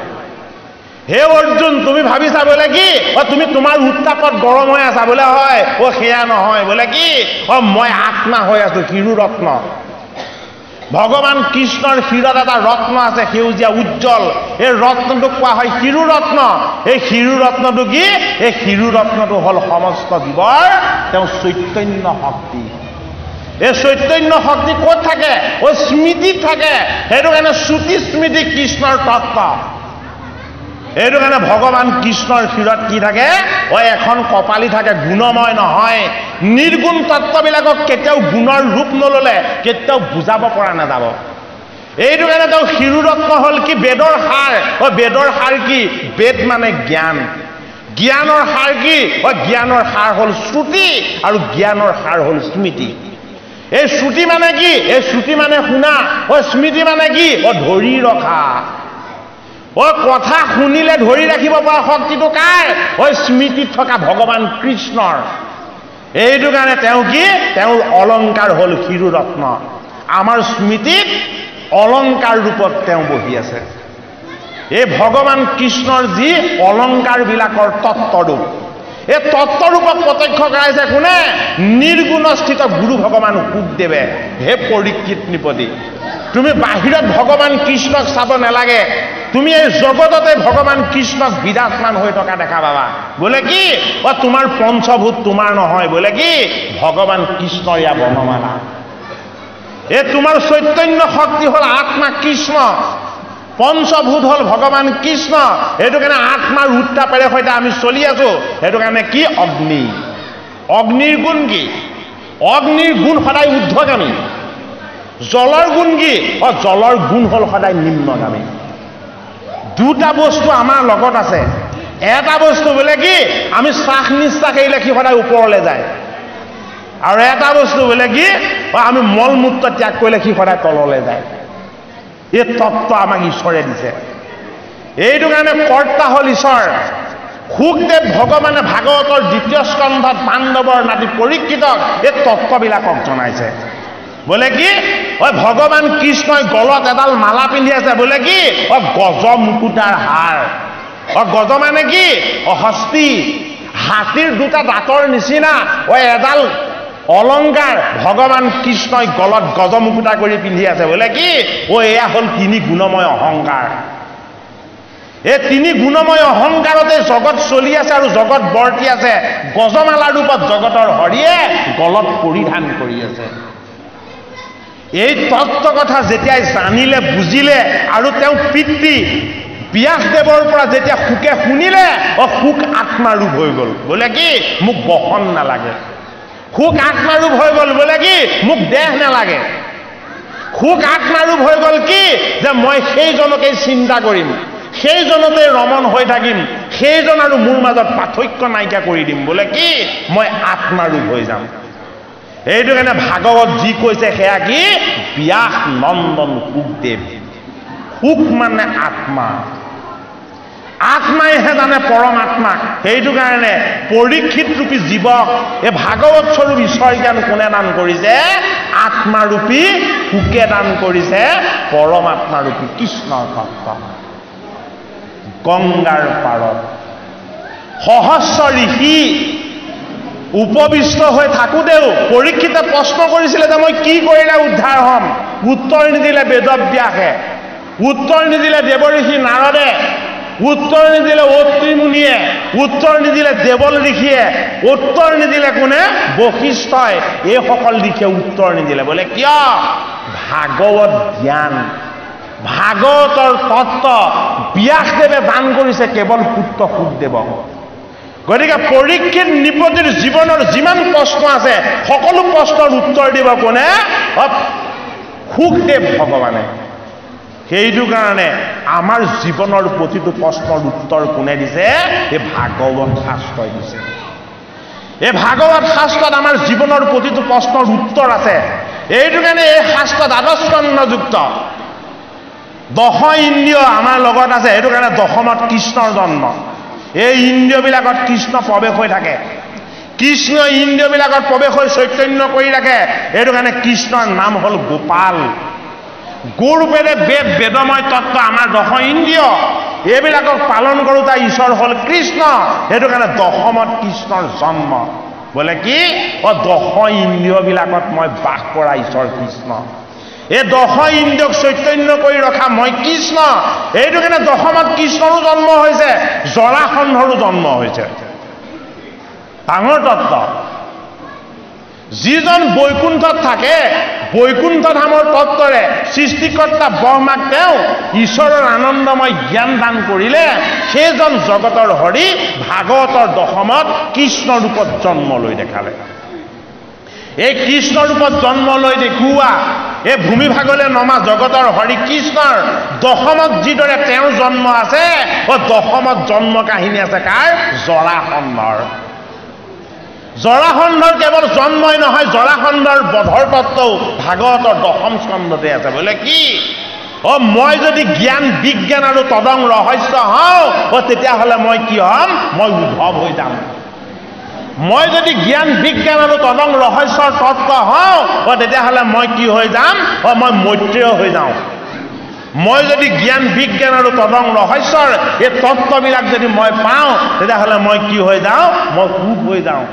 হে অৰ্জুন তুমি ভাবিছা বোলে কি তুমি তোমাৰ উত্তাপত গৰম হৈ আছা, বোলে হয় সেয়া নহয়। বোলে কি মই আত্মা হৈ আছো, শিৰো ৰত্ন। ভগৱান কৃষ্ণৰ শিৰত এটা ৰত্ন আছে, সেউজীয়া উজ্জ্বল। এই ৰত্নটোক কোৱা হয় শিৰো ৰত্ন। এই শিৰো ৰত্নটো কি এই শিৰো ৰত্নটো হ'ল সমস্ত জীৱৰ তেওঁ চৈতন্য শক্তি। এই চৈতন্য শক্তি ক'ত থাকে? স্মৃতিত থাকে। সেইটো কাৰণে শ্ৰুতি স্মৃতি কৃষ্ণৰ তত্ত্ব। এইটো কাৰণে ভগৱান কৃষ্ণৰ শিৰত কি থাকে? এখন কপালি থাকে, গুণময় নহয়। নিৰ্গুণ তত্ত্ববিলাকক কেতিয়াও গুণৰ ৰূপ নললে কেতিয়াও বুজাব পৰা নাযাব। এইটো কাৰণে তেওঁ শিৰোৰত্ন হ'ল কি বেদৰ সাৰ। বেদৰ সাৰ কি? বেদ মানে জ্ঞান। জ্ঞানৰ সাৰ কি? জ্ঞানৰ সাৰ হ'ল শ্ৰুতি, আৰু জ্ঞানৰ সাৰ হ'ল স্মৃতি। এই শ্ৰুতি মানে কি? এই শ্ৰুতি মানে শুনা। স্মৃতি মানে কি? ধৰি ৰখা। কথা শুনিলে ধৰি ৰাখিব পৰা শক্তিটো কাৰ? স্মৃতিত থকা ভগৱান কৃষ্ণৰ। এইটো কাৰণে তেওঁ কি তেওঁৰ অলংকাৰ হ'ল শিৰোৰত্ন। আমাৰ স্মৃতিত অলংকাৰ ৰূপত তেওঁ বহি আছে। এই ভগৱান কৃষ্ণৰ যি অলংকাৰবিলাকৰ তত্ত্বৰূপ, এই তত্ত্বৰূপক প্ৰত্যক্ষ কৰাইছে কোনে? নিৰ্গুণস্থিত গুৰু ভগৱান শুকদেৱে। হে পৰীক্ষিত নৃপতি, তুমি বাহিৰত ভগৱান কৃষ্ণক চাব নালাগে, তুমি এই জগততে ভগৱান কৃষ্ণক বিৰাজমান হৈ থকা দেখা পাবা। বোলে কি তোমাৰ পঞ্চভূত তোমাৰ নহয়, বোলে কি ভগৱান কৃষ্ণৰ ইয়া বনমালা। এই তোমাৰ চৈতন্য শক্তি হ'ল আত্মা কৃষ্ণ, পঞ্চভূত হ'ল ভগৱান কৃষ্ণ। সেইটো কাৰণে আত্মাৰ উত্তাপেৰে সৈতে আমি চলি আছো। সেইটো কাৰণে কি অগ্নি। অগ্নিৰ গুণ কি? অগ্নিৰ গুণ সদায় ঊৰ্ধ্বগামী। জলৰ গুণ কি? জলৰ গুণ হ'ল সদায় নিম্নগামী। দুটা বস্তু আমাৰ লগত আছে। এটা বস্তু বোলে কি আমি শ্বাস নিশ্বাস এৰিলে সি সদায় ওপৰলৈ যায়, আৰু এটা বস্তু বোলে কি আমি মল মূত্ৰ ত্যাগ কৰিলে সি সদায় তললৈ যায়। এই তত্ত্ব আমাক ঈশ্বৰে দিছে। এইটো কাৰণে কৰ্তা হ'ল ঈশ্বৰ। শুকদেৱ ভগৱানে ভাগৱতৰ 2য় স্কন্ধত পাণ্ডৱৰ নাতি পৰীক্ষিতক এই তত্ত্ববিলাকক জনাইছে। বোলে কি ভগৱান কৃষ্ণই গলত এডাল মালা পিন্ধি আছে। বোলে কি গজ মুকুতাৰ হাৰ। গজ মানে কি হস্তি। হাতীৰ দুটা দাঁতৰ নিচিনা এডাল অলংকাৰ ভগৱান কৃষ্ণই গলত গজ মুকুতা কৰি পিন্ধি আছে। বোলে কি এয়া হ'ল 3 গুণময় অহংকাৰ। এই 3 গুণময় অহংকাৰতে জগত চলি আছে আৰু জগত বৰ্তি আছে। গজমালা ৰূপত জগতৰ হৰিয়ে গলত পৰিধান কৰি আছে। এই তত্ত্ব কথা যেতিয়াই জানিলে বুজিলে, আৰু তেওঁ পিতৃ ব্যাসদেৱৰ পৰা যেতিয়া শুকে শুনিলে, শুক আত্মাৰূপ হৈ গ'ল। বোলে কি মোক বসন নালাগে, সুখ আত্মাৰূপ হৈ গ'ল বোলে কি মোক দেহ নালাগে সুখ আত্মাৰূপ হৈ গ'ল কি যে মই সেইজনকে চিন্তা কৰিম সেইজনতে ৰমণ হৈ থাকিম সেইজন আৰু মোৰ মাজত পাৰ্থক্য নাইকিয়া কৰি দিম বোলে কি মই আত্মাৰূপ হৈ যাম এইটো কাৰণে ভাগৱত যি কৈছে সেয়া কি ব্যাস নন্দন সুখদেৱ সুখ মানে আত্মা আত্মাইহে জানে পৰমাত্মাক সেইটো কাৰণে পৰীক্ষিত ৰূপী জীৱক এই ভাগৱত স্বৰূপ ঈশ্বৰ জ্ঞান কোনে দান কৰিছে আত্মাৰূপী সুখে দান কৰিছে পৰমাত্মাৰূপী কৃষ্ণৰ তত্ত্ব গংগাৰ পাৰত সহস্ৰ ঋষি উপবিষ্ট হৈ থাকোঁতেও পৰীক্ষিতে প্ৰশ্ন কৰিছিলে যে মই কি কৰিলে উদ্ধাৰ হ'ম উত্তৰ নিদিলে বেদব্যাসে উত্তৰ নিদিলে দেৱঋষি নাৰদে উত্তৰ নিদিলে অত্ৰি মুনিয়ে উত্তৰ নিদিলে দেৱল ঋষিয়ে উত্তৰ নিদিলে কোনে বশিষ্ঠই এইসকল ঋষিয়ে উত্তৰ নিদিলে বোলে কিয় ভাগৱত জ্ঞান ভাগৱতৰ তত্ত্ব ব্যাসদেৱে দান কৰিছে কেৱল পুত্ৰ সুখদেৱক গতিকে পৰীক্ষিত নৃপতিৰ জীৱনৰ যিমান প্ৰশ্ন আছে সকলো প্ৰশ্নৰ উত্তৰ দিব কোনে সুখদেৱ ভগৱানে সেইটো কাৰণে আমাৰ জীৱনৰ প্ৰতিটো প্ৰশ্নৰ উত্তৰ কোনে দিছে এই ভাগৱত শাস্ত্ৰই দিছে এই ভাগৱত শাস্ত্ৰত আমাৰ জীৱনৰ প্ৰতিটো প্ৰশ্নৰ উত্তৰ আছে এইটো কাৰণে এই শাস্ত্ৰত আদৰ্শযুক্ত দশ ইন্দ্ৰিয় আমাৰ লগত আছে সেইটো কাৰণে দশমত কৃষ্ণৰ জন্ম এই ইন্দ্ৰিয়বিলাকত কৃষ্ণ প্ৰৱেশ হৈ থাকে কৃষ্ণ ইন্দ্ৰিয়বিলাকত প্ৰৱেশ হৈ চৈতন্য কৰি ৰাখে এইটো কাৰণে কৃষ্ণৰ নাম হ'ল গোপাল গৌৰূপেৰে বেদ বেদময় তত্ত্ব আমাৰ দশ ইন্দ্ৰিয় এইবিলাকক পালন কৰোঁতা ঈশ্বৰ হ'ল কৃষ্ণ সেইটো কাৰণে দশমত কৃষ্ণৰ জন্ম বোলে কি দশ ইন্দ্ৰিয়বিলাকত মই বাস কৰা ঈশ্বৰ কৃষ্ণ এই দশ ইন্দ্ৰিয়ক চৈতন্য কৰি ৰখা মই কৃষ্ণ এইটো কাৰণে দশমত কৃষ্ণৰো জন্ম হৈছে জৰাসন্ধৰো জন্ম হৈছে ডাঙৰ তত্ত্ব যিজন বৈকুণ্ঠত থাকে বৈকুণ্ঠ ধামৰ তত্ত্বৰে সৃষ্টিকৰ্তা ব্ৰহ্মাক তেওঁ ঈশ্বৰৰ আনন্দময় জ্ঞান দান কৰিলে সেইজন জগতৰ হৰি ভাগৱতৰ দশমত কৃষ্ণ ৰূপত জন্ম লৈ দেখালে এই কৃষ্ণ ৰূপত জন্ম লৈ দেখুওৱা এই ভূমিভাগলৈ নমা জগতৰ হৰি কৃষ্ণৰ দশমত যিদৰে তেওঁৰ জন্ম আছে দশমত জন্ম কাহিনী আছে কাৰ জৰাসন্ধৰ জৰাসন্ধৰ কেৱল জন্মই নহয় জৰাসন্ধৰ বধৰ তত্ত্বও ভাগৱতৰ দশম স্কন্ধতে আছে বোলে কি মই যদি জ্ঞান বিজ্ঞান আৰু তদং ৰহস্য হওঁ তেতিয়াহ'লে মই কি হ'ম মই উদ্ধৱ হৈ যাম মই যদি জ্ঞান বিজ্ঞান আৰু তদং ৰহস্যৰ তত্ত্ব হওঁ তেতিয়াহ'লে মই কি হৈ যাম মই মৈত্ৰেয় হৈ যাওঁ মই যদি জ্ঞান বিজ্ঞান আৰু তদং ৰহস্যৰ এই তত্ত্ববিলাক যদি মই পাওঁ তেতিয়াহ'লে মই কি হৈ যাওঁ মই সুখ হৈ যাওঁ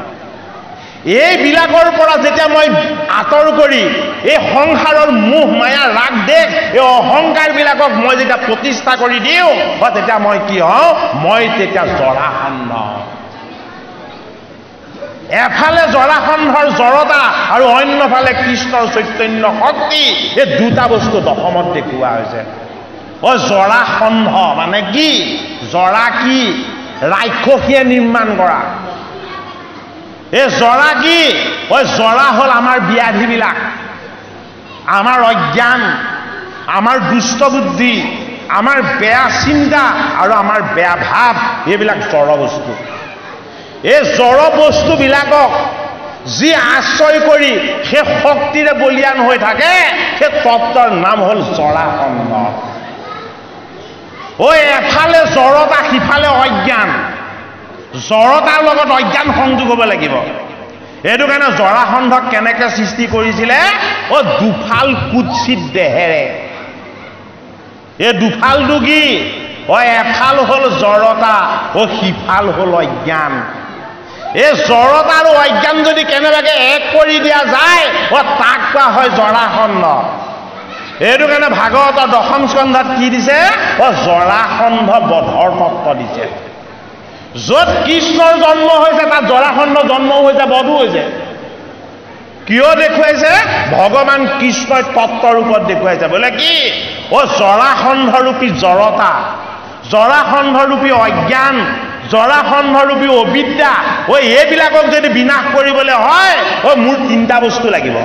এইবিলাকৰ পৰা যেতিয়া মই আঁতৰ কৰি এই সংসাৰৰ মোহ মায়া ৰাগ দেশ এই অহংকাৰবিলাকক মই যেতিয়া প্ৰতিষ্ঠা কৰি দিওঁ তেতিয়া মই কি হওঁ মই তেতিয়া জৰাসন্ধ এফালে জৰাসন্ধৰ জড়তা আৰু অন্যফালে কৃষ্ণৰ চৈতন্য শক্তি এই দুটা বস্তু দশমত দেখুওৱা হৈছে জৰাসন্ধ মানে কি জৰা কি ৰাক্ষসীয়ে নিৰ্মাণ কৰা এই জৰা কি জৰা হ'ল আমাৰ ব্যাধিবিলাক আমাৰ অজ্ঞান আমাৰ দুষ্ট বুদ্ধি আমাৰ বেয়া চিন্তা আৰু আমাৰ বেয়া ভাৱ এইবিলাক জড় বস্তু এই জড় বস্তুবিলাকক যি আশ্ৰয় কৰি সেই শক্তিৰে বলিয়ান হৈ থাকে সেই তত্ত্বৰ নাম হ'ল জৰাসন্ধ এফালে জড়তা সিফালে অজ্ঞান জড়তাৰ লগত অজ্ঞান সংযোগ হ'ব লাগিব এইটো কাৰণে জৰাসন্ধক কেনেকৈ সৃষ্টি কৰিছিলে দুফাল কুৎসিত দেহেৰে এই দুফালটো কি এফাল হ'ল জড়তা সিফাল হ'ল অজ্ঞান এই জড়তা আৰু অজ্ঞান যদি কেনেবাকৈ এক কৰি দিয়া যায় তাক কোৱা হয় জৰাসন্ধ এইটো কাৰণে ভাগৱতৰ দশম স্কন্ধত কি দিছে জৰাসন্ধ বধৰ তত্ত্ব দিছে য'ত কৃষ্ণৰ জন্ম হৈছে তাত জৰাসন্ধ জন্ম হৈছে বধো হৈছে কিয় দেখুৱাইছে ভগৱান কৃষ্ণই তত্ত্বৰ ৰূপত দেখুৱাইছে বোলে কি জৰাসন্ধৰূপী জড়তা জৰাসন্ধৰূপী অজ্ঞান জৰাসন্ধৰূপী অবিদ্যা এইবিলাকক যদি বিনাশ কৰিবলৈ হয় মোৰ 3টা বস্তু লাগিব।